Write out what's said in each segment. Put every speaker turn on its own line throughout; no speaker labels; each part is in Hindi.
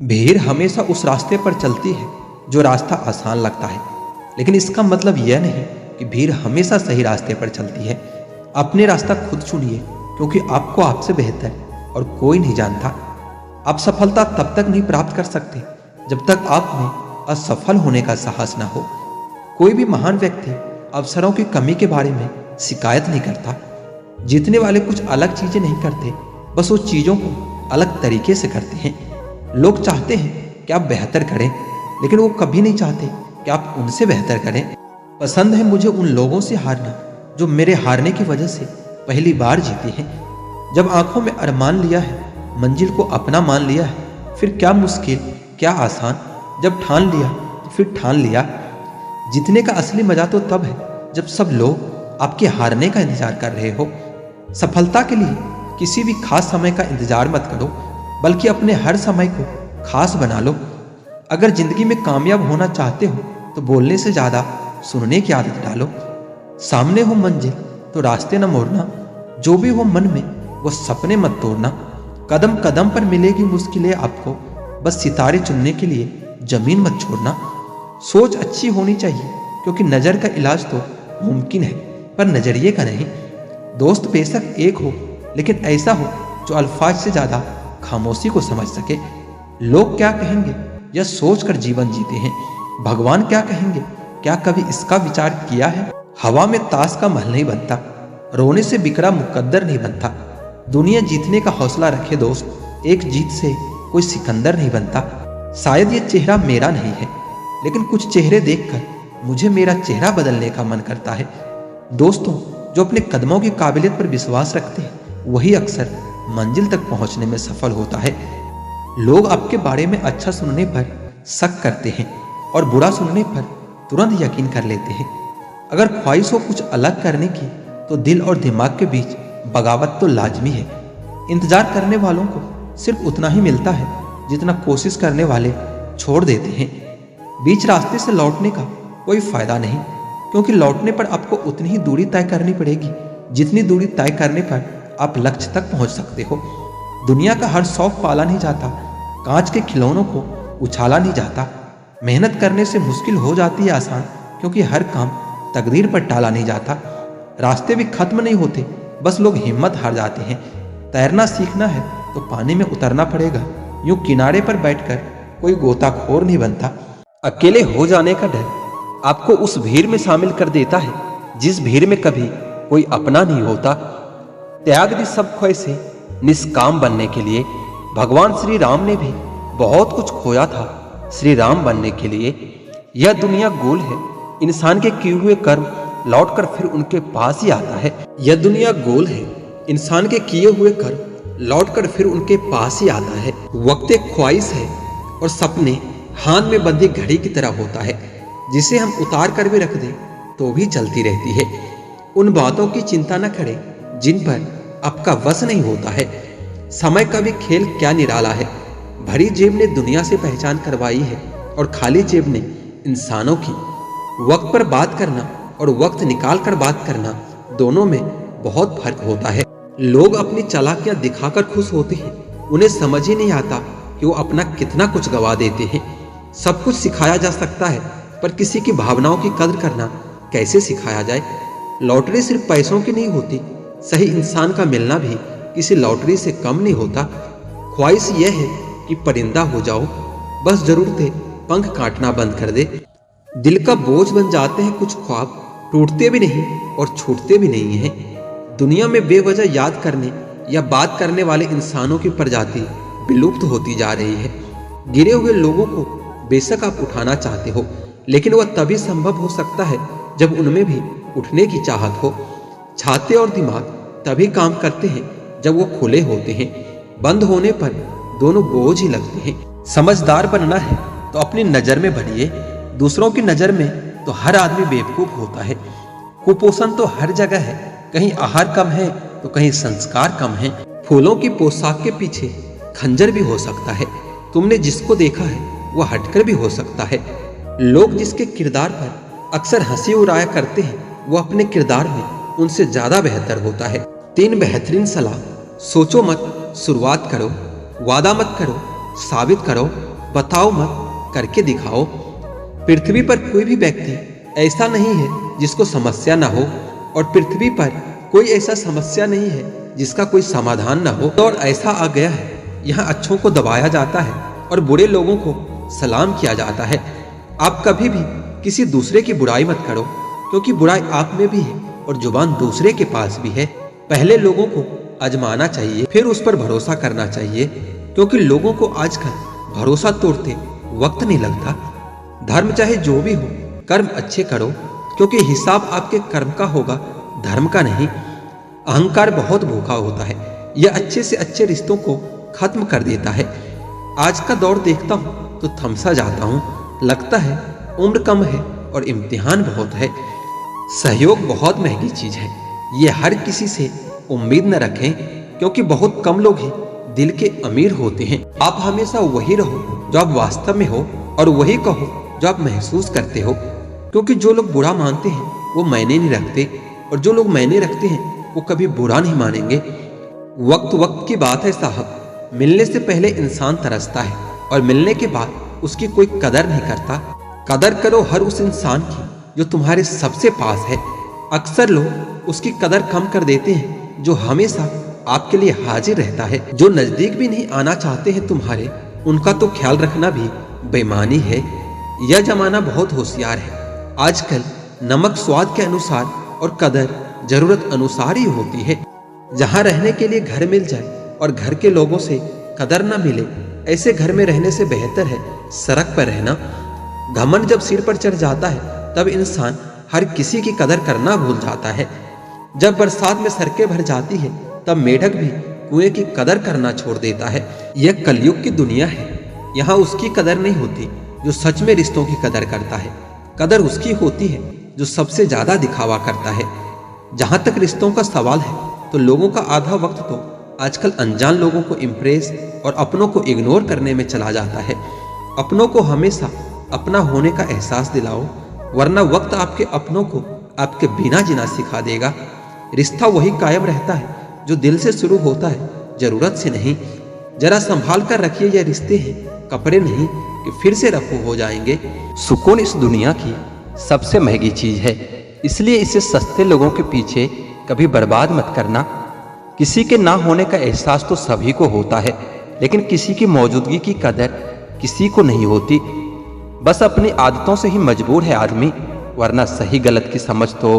भीड़ हमेशा उस रास्ते पर चलती है जो रास्ता आसान लगता है, लेकिन इसका मतलब यह नहीं कि भीड़ हमेशा सही रास्ते पर चलती है। अपने रास्ता खुद चुनिए, क्योंकि आपको आपसे बेहतर और कोई नहीं जानता। आप सफलता तब तक नहीं प्राप्त कर सकते जब तक आप में असफल होने का साहस ना हो। कोई भी महान व्यक्ति अवसरों की कमी के बारे में शिकायत नहीं करता। जीतने वाले कुछ अलग चीजें नहीं करते, बस उस चीजों को अलग तरीके से करते हैं। लोग चाहते हैं कि आप बेहतर करें, लेकिन वो कभी नहीं चाहते कि आप उनसे बेहतर करें। पसंद है मुझे उन लोगों से हारना जो मेरे हारने की वजह से पहली बार जीते हैं। जब आंखों में अरमान लिया है, मंजिल को अपना मान लिया है, फिर क्या मुश्किल क्या आसान। जब ठान लिया तो फिर ठान लिया। जीतने का असली मजा तो तब है जब सब लोग आपके हारने का इंतजार कर रहे हो। सफलता के लिए किसी भी खास समय का इंतजार मत करो, बल्कि अपने हर समय को खास बना लो। अगर जिंदगी में कामयाब होना चाहते हो तो बोलने से ज्यादा सुनने की आदत डालो। सामने हो मंजिल तो रास्ते न मोड़ना, जो भी हो मन में वो सपने मत तोड़ना। कदम कदम पर मिलेगी मुश्किलें आपको, बस सितारे चुनने के लिए जमीन मत छोड़ना। सोच अच्छी होनी चाहिए, क्योंकि नजर का इलाज तो मुमकिन है पर नजरिए का नहीं। दोस्त बेशक एक हो, लेकिन ऐसा हो जो अल्फाज से ज्यादा खामोशी को समझ सके। लोग क्या कहेंगे यह सोच कर जीवन जीते हैं। भगवान क्या कहेंगे, क्या कभी इसका विचार किया है? हवा में ताश का महल नहीं बनता, रोने से बिखरा मुकद्दर नहीं बनता। दुनिया जीतने का हौसला रखे दोस्त, एक जीत से कोई सिकंदर नहीं बनता। शायद ये चेहरा मेरा नहीं है, लेकिन कुछ चेहरे देखकर मुझे मेरा चेहरा बदलने का मन करता है। दोस्तों, जो अपने कदमों की काबिलियत पर विश्वास रखते हैं वही अक्सर मंजिल तक पहुंचने में सफल होता है। लोग आपके बारे में अच्छा सुनने पर शक करते हैं और बुरा सुनने पर तुरंत यकीन कर लेते हैं। अगर ख्वाहिश हो कुछ अलग करने की, तो दिल और दिमाग के बीच बगावत तो लाजमी है। इंतजार करने वालों को सिर्फ उतना ही मिलता है जितना कोशिश करने वाले छोड़ देते हैं। बीच रास्ते से लौटने का कोई फायदा नहीं, क्योंकि लौटने पर आपको उतनी ही दूरी तय करनी पड़ेगी जितनी दूरी तय करने पर आप लक्ष्य तक पहुंच सकते हो। दुनिया का हर शौक पाला नहीं जाता, कांच के खिलौनों को उछाला नहीं जाता। मेहनत करने से मुश्किल हो जाती है आसान, क्योंकि हर काम तकदीर पर टाला नहीं जाता। रास्ते भी खत्म नहीं होते, बस लोग हिम्मत हार जाते हैं। तैरना सीखना है तो पानी में उतरना पड़ेगा, यूं किनारे पर बैठकर कोई गोताखोर नहीं बनता। अकेले हो जाने का डर आपको उस भीड़ में शामिल कर देता है जिस भीड़ में कभी कोई अपना नहीं होता। त्याग दी सब ख्वाहिशें निष्काम बनने के लिए। भगवान श्री राम ने भी बहुत कुछ खोया था श्री राम बनने के लिए। यह दुनिया गोल है, इंसान के किए हुए कर्म लौटकर फिर उनके पास ही आता है। यह दुनिया गोल है, इंसान के किए हुए कर्म लौटकर फिर उनके पास ही आता है। वक्त एक ख्वाहिश है और सपने हाथ में बंधी घड़ी की तरह होता है, जिसे हम उतार कर भी रख दें तो भी चलती रहती है। उन बातों की चिंता न करें जिन पर आपका वश नहीं होता है। समय का भी खेल क्या निराला है। भरी जेब ने दुनिया से पहचान करवाई है और खाली जेब ने इंसानों की। वक्त पर बात करना और वक्त निकाल कर बात करना, दोनों में बहुत फर्क होता है। लोग अपनी चालाकियां दिखाकर खुश होते हैं, उन्हें समझ ही नहीं आता कि वो अपना कितना कुछ गवा देते हैं। सब कुछ सिखाया जा सकता है, पर किसी की भावनाओं की कदर करना कैसे सिखाया जाए? लॉटरी सिर्फ पैसों की नहीं होती, सही इंसान का मिलना भी किसी लॉटरी से कम नहीं होता। ख्वाहिश यह है कि परिंदा हो जाओ, बस जरूरत है पंख काटना बंद कर दे। दिल का बोझ बन जाते हैं कुछ ख्वाब, टूटते भी नहीं और छूटते भी नहीं हैं। दुनिया में बेवजह याद करने या बात करने वाले इंसानों की प्रजाति विलुप्त होती जा रही है। गिरे हुए लोगों को बेशक आप उठाना चाहते हो, लेकिन वह तभी संभव हो सकता है जब उनमें भी उठने की चाहत हो। छाते और दिमाग तभी काम करते हैं जब वो खुले होते हैं, बंद होने पर दोनों बोझ ही लगते हैं। समझदार बनना है तो अपनी नजर में बढ़िए, दूसरों की नजर में तो हर आदमी बेवकूफ होता है। कुपोषण तो हर जगह है, कहीं आहार कम है तो कहीं संस्कार कम है। फूलों की पोशाक के पीछे खंजर भी हो सकता है, तुमने जिसको देखा है वह हटकर भी हो सकता है। लोग जिसके किरदार पर अक्सर हंसी उड़ाया करते हैं, वो अपने किरदार में उनसे ज्यादा बेहतर होता है। 3 बेहतरीन सलाह: सोचो मत, शुरुआत करो, वादा मत करो, साबित करो, बताओ मत, करके दिखाओ। पृथ्वी पर कोई भी व्यक्ति ऐसा नहीं है जिसको समस्या ना हो, और पृथ्वी पर कोई ऐसा समस्या नहीं है जिसका कोई समाधान ना हो। और ऐसा आ गया है, यहाँ अच्छों को दबाया जाता है और बुरे लोगों को सलाम किया जाता है। आप कभी भी किसी दूसरे की बुराई मत करो, क्योंकि बुराई आप में भी है और जुबान दूसरे के पास भी है। पहले लोगों को आजमाना चाहिए, फिर उस पर भरोसा करना चाहिए, क्योंकि लोगों को आजकल भरोसा तोड़ते वक्त नहीं लगता। धर्म चाहे जो भी हो, कर्म अच्छे करो, क्योंकि हिसाब आपके कर्म का होगा, धर्म का नहीं। अहंकार बहुत भूखा होता है, यह अच्छे से अच्छे रिश्तों को खत्म कर देता है। आज का दौर देखता हूँ तो थमसा जाता हूँ, लगता है उम्र कम है और इम्तिहान बहुत है। सहयोग बहुत महंगी चीज है, ये हर किसी से उम्मीद न रखें, क्योंकि बहुत कम लोग ही दिल के अमीर होते हैं। आप हमेशा वही रहो जो आप वास्तव में हो, और वही कहो जो आप महसूस करते हो, क्योंकि जो लोग बुरा मानते हैं वो मायने नहीं रखते, और जो लोग मायने रखते हैं वो कभी बुरा नहीं मानेंगे। वक्त वक्त की बात है साहब, मिलने से पहले इंसान तरसता है और मिलने के बाद उसकी कोई कदर नहीं करता। कदर करो हर उस इंसान की जो तुम्हारे सबसे पास है। अक्सर लोग उसकी कदर कम कर देते हैं जो हमेशा आपके लिए हाजिर रहता है। जो नजदीक भी नहीं आना चाहते हैं तुम्हारे, उनका तो ख्याल रखना भी बेईमानी है। यह जमाना बहुत होशियार है। आजकल नमक स्वाद के अनुसार और कदर जरूरत अनुसार ही होती है। जहाँ रहने के लिए घर मिल जाए और घर के लोगों से कदर न मिले, ऐसे घर में रहने से बेहतर है सड़क पर रहना। घमंड जब सिर पर चढ़ जाता है तब इंसान हर किसी की कदर करना भूल जाता है। जब बरसात में सड़कें भर जाती है तब मेढक भी कुएं की कदर करना छोड़ देता है। यह कलयुग की दुनिया है, यहाँ उसकी कदर नहीं होती जो सच में रिश्तों की कदर करता है। कदर उसकी होती है जो सबसे ज्यादा दिखावा करता है। जहां तक रिश्तों का सवाल है तो लोगों का आधा वक्त तो आजकल अनजान लोगों को इम्प्रेस और अपनों को इग्नोर करने में चला जाता है। अपनों को हमेशा अपना होने का एहसास दिलाओ, वरना वक्त आपके अपनों को आपके बिना जीना सिखा देगा। रिश्ता वही कायम रहता है जो दिल से शुरू होता है, जरूरत से नहीं। जरा संभाल कर रखिए, यह रिश्ते हैं, कपड़े नहीं कि फिर से रफू हो जाएंगे। सुकून इस दुनिया की सबसे महंगी चीज है, इसलिए इसे सस्ते लोगों के पीछे कभी बर्बाद मत करना। किसी के ना होने का एहसास तो सभी को होता है, लेकिन किसी की मौजूदगी की कदर किसी को नहीं होती। बस अपनी आदतों से ही मजबूर है आदमी, वरना सही गलत की समझ तो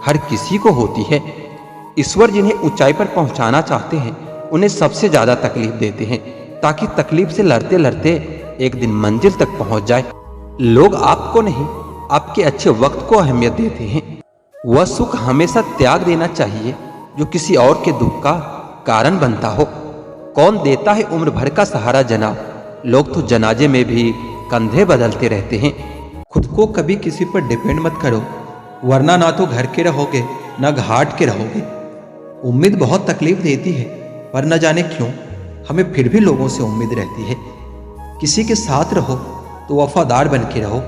हर किसी को होती है। ईश्वर जिन्हें ऊंचाई पर पहुंचाना चाहते हैं उन्हें सबसे ज्यादा तकलीफ देते हैं, ताकि तकलीफ से लड़ते लड़ते एक दिन मंजिल तक पहुंच जाए। लोग आपको नहीं, आपके अच्छे वक्त को अहमियत देते हैं। वह सुख हमेशा त्याग देना चाहिए जो किसी और के दुख का कारण बनता हो। कौन देता है उम्र भर का सहारा जनाब, लोग तो जनाजे में भी कंधे बदलते रहते हैं। खुद को कभी किसी पर डिपेंड मत करो, वरना ना तो घर के रहोगे ना घाट के रहोगे। उम्मीद बहुत तकलीफ देती है, पर न जाने क्यों हमें फिर भी लोगों से उम्मीद रहती है। किसी के साथ रहो तो वफादार बन के रहो,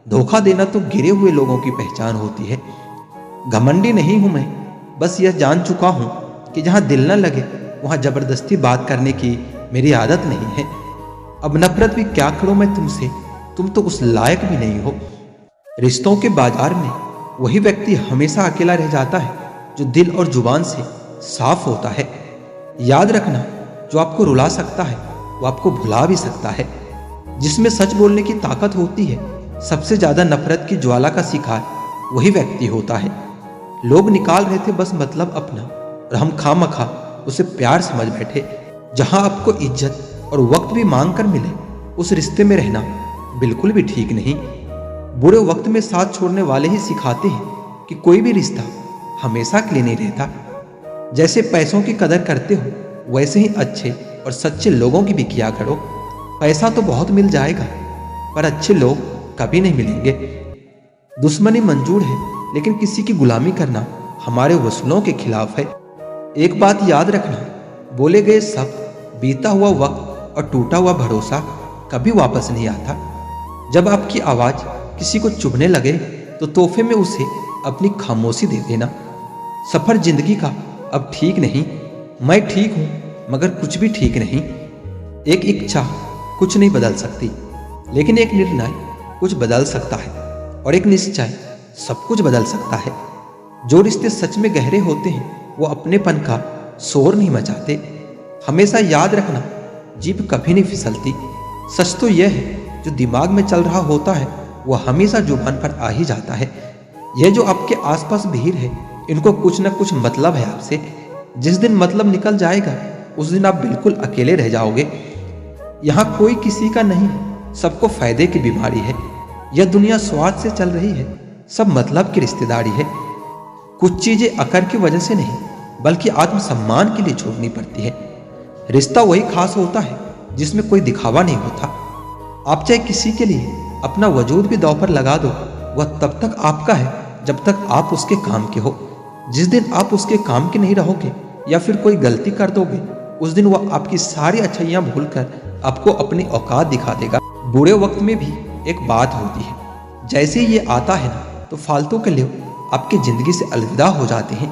धोखा देना तो गिरे हुए लोगों की पहचान होती है। घमंडी नहीं हूं मैं, बस यह जान चुका हूं कि जहां दिल न लगे वहां जबरदस्ती बात करने की मेरी आदत नहीं है। अब नफरत भी क्या करूं मैं तुमसे, तुम तो उस लायक भी नहीं हो। रिश्तों के बाजार में वही व्यक्ति हमेशा अकेला रह जाता है जो दिल और जुबान से साफ होता है। याद रखना, जो आपको रुला सकता है वो आपको भुला भी सकता है। जिसमें सच बोलने की ताकत होती है, सबसे ज्यादा नफरत की ज्वाला का शिकार वही व्यक्ति होता है। लोग निकाल रहे थे बस मतलब अपना, और हम खामखा उसे प्यार समझ बैठे। जहां आपको इज्जत और वक्त भी मांग कर मिले, उस रिश्ते में रहना बिल्कुल भी ठीक नहीं। बुरे वक्त में साथ छोड़ने वाले ही सिखाते हैं कि कोई भी रिश्ता हमेशा के लिए नहीं रहता। जैसे पैसों की कदर करते हो, वैसे ही अच्छे और सच्चे लोगों की भी किया करो। पैसा तो बहुत मिल जाएगा, पर अच्छे लोग कभी नहीं मिलेंगे। दुश्मनी मंजूर है, लेकिन किसी की गुलामी करना हमारे वसूलों के खिलाफ है। एक बात याद रखना, बोले गए शब्द, बीता हुआ वक्त और टूटा हुआ भरोसा कभी वापस नहीं आता। जब आपकी आवाज किसी को चुभने लगे तो तोहफे में उसे अपनी खामोशी दे देना। सफर जिंदगी का अब ठीक नहीं, मैं ठीक हूं मगर कुछ भी ठीक नहीं। एक इच्छा कुछ नहीं बदल सकती, लेकिन एक निर्णय कुछ बदल सकता है और एक निश्चय सब कुछ बदल सकता है। जो रिश्ते सच में गहरे होते हैं वो अपनेपन का शोर नहीं मचाते। हमेशा याद रखना, जीभ कभी नहीं फिसलती। सच तो यह है जो दिमाग में चल रहा होता है वो हमेशा जुबान पर आ ही जाता है। यह जो आपके आसपास भीड़ है, इनको कुछ न कुछ मतलब है आपसे। जिस दिन मतलब निकल जाएगा उस दिन आप बिल्कुल अकेले रह जाओगे। यहाँ कोई किसी का नहीं है, सबको फायदे की बीमारी है। यह दुनिया स्वार्थ से चल रही है, सब मतलब की रिश्तेदारी है। कुछ चीजें अकड़ की वजह से नहीं बल्कि आत्मसम्मान के लिए छोड़नी पड़ती है। रिश्ता वही खास होता है जिसमें कोई दिखावा नहीं होता। आप चाहे किसी के लिए अपना वजूद भी दांव पर लगा दो, वह तब तक आपका है जब तक आप उसके काम के हो। जिस दिन आप उसके काम के नहीं रहोगे या फिर कोई गलती कर दोगे, उस दिन वह आपकी सारी अच्छाइयाँ भूलकर आपको अपनी औकात दिखा देगा। बुरे वक्त में भी एक बात होती है, जैसे ये आता है ना तो फालतू के लोग आपकी जिंदगी से अलविदा हो जाते हैं।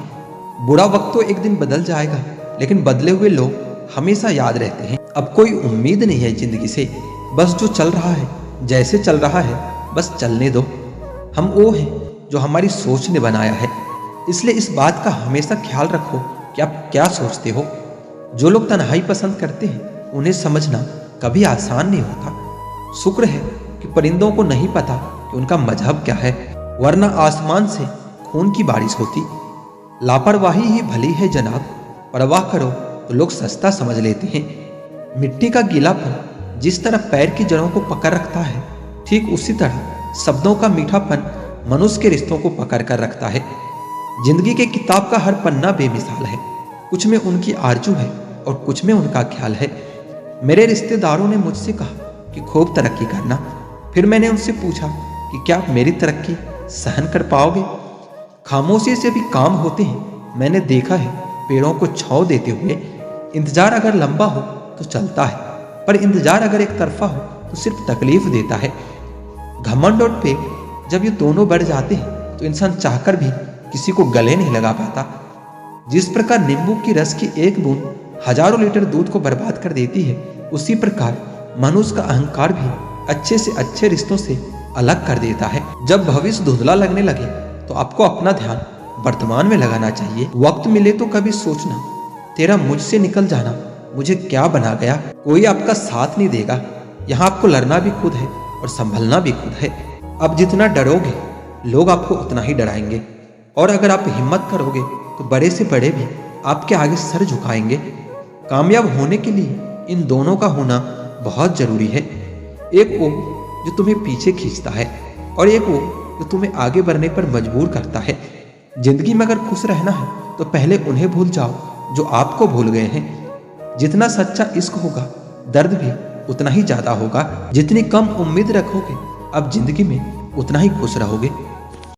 बुरा वक्त तो एक दिन बदल जाएगा, लेकिन बदले हुए लोग हमेशा याद रहते हैं। अब कोई उम्मीद नहीं है जिंदगी से, बस जो चल रहा है जैसे चल रहा है बस चलने दो। हम वो हैं जो हमारी सोच ने बनाया है, इसलिए इस बात का हमेशा ख्याल रखो कि आप क्या सोचते हो। जो लोग तन्हाई पसंद करते हैं उन्हें समझना कभी आसान नहीं होता। शुक्र है कि परिंदों को नहीं पता कि उनका मजहब क्या है, वरना आसमान से खून की बारिश होती। लापरवाही ही भली है जनाब, परवाह करो तो लोग सस्ता समझ लेते हैं। मिट्टी का गीलापन जिस तरह पैर की जड़ों को पकड़ रखता है, ठीक उसी तरह शब्दों का मीठापन मनुष्य के रिश्तों को पकड़ कर रखता है। जिंदगी के किताब का हर पन्ना बेमिसाल है, कुछ में उनकी आरजू है और कुछ में उनका ख्याल है। मेरे रिश्तेदारों ने मुझसे कहा कि खूब तरक्की करना, फिर मैंने उनसे पूछा कि क्या आप मेरी तरक्की सहन कर पाओगे। खामोशी से भी काम होते हैं, मैंने देखा है पेड़ों को छांव देते हुए। इंतजार अगर लंबा हो तो चलता है, पर इंतजार अगर एक तरफा हो तो सिर्फ तकलीफ देता है। घमंड और पेट जब ये दोनों बढ़ जाते हैं तो इंसान चाहकर भी किसी को गले नहीं लगा पाता। जिस प्रकार नींबू की रस की एक बूंद हजारों लीटर दूध को बर्बाद कर देती है, उसी प्रकार मनुष्य का अहंकार भी अच्छे से अच्छे रिश्तों से अलग कर देता है। जब भविष्य धुंधला लगने लगे तो आपको अपना ध्यान वर्तमान में लगाना चाहिए। वक्त मिले तो कभी सोचना, तेरा मुझसे निकल जाना मुझे क्या बना गया। कोई आपका साथ नहीं देगा, यहाँ आपको लड़ना भी खुद है और संभलना भी खुद है। अब जितना डरोगे लोग आपको उतना ही डराएंगे, और अगर आप हिम्मत करोगे तो बड़े से बड़े भी आपके आगे सर झुकाएंगे। कामयाब होने के लिए इन दोनों का होना बहुत जरूरी है। एक वो जो तुम्हें पीछे खींचता है और एक वो जो तुम्हें आगे बढ़ने पर मजबूर करता है। जिंदगी में अगर खुश रहना है तो पहले उन्हें भूल जाओ जो आपको भूल गए हैं। जितना सच्चा इश्क होगा दर्द भी उतना ही ज्यादा होगा। जितनी कम उम्मीद रखोगे अब जिंदगी में उतना ही खुश रहोगे।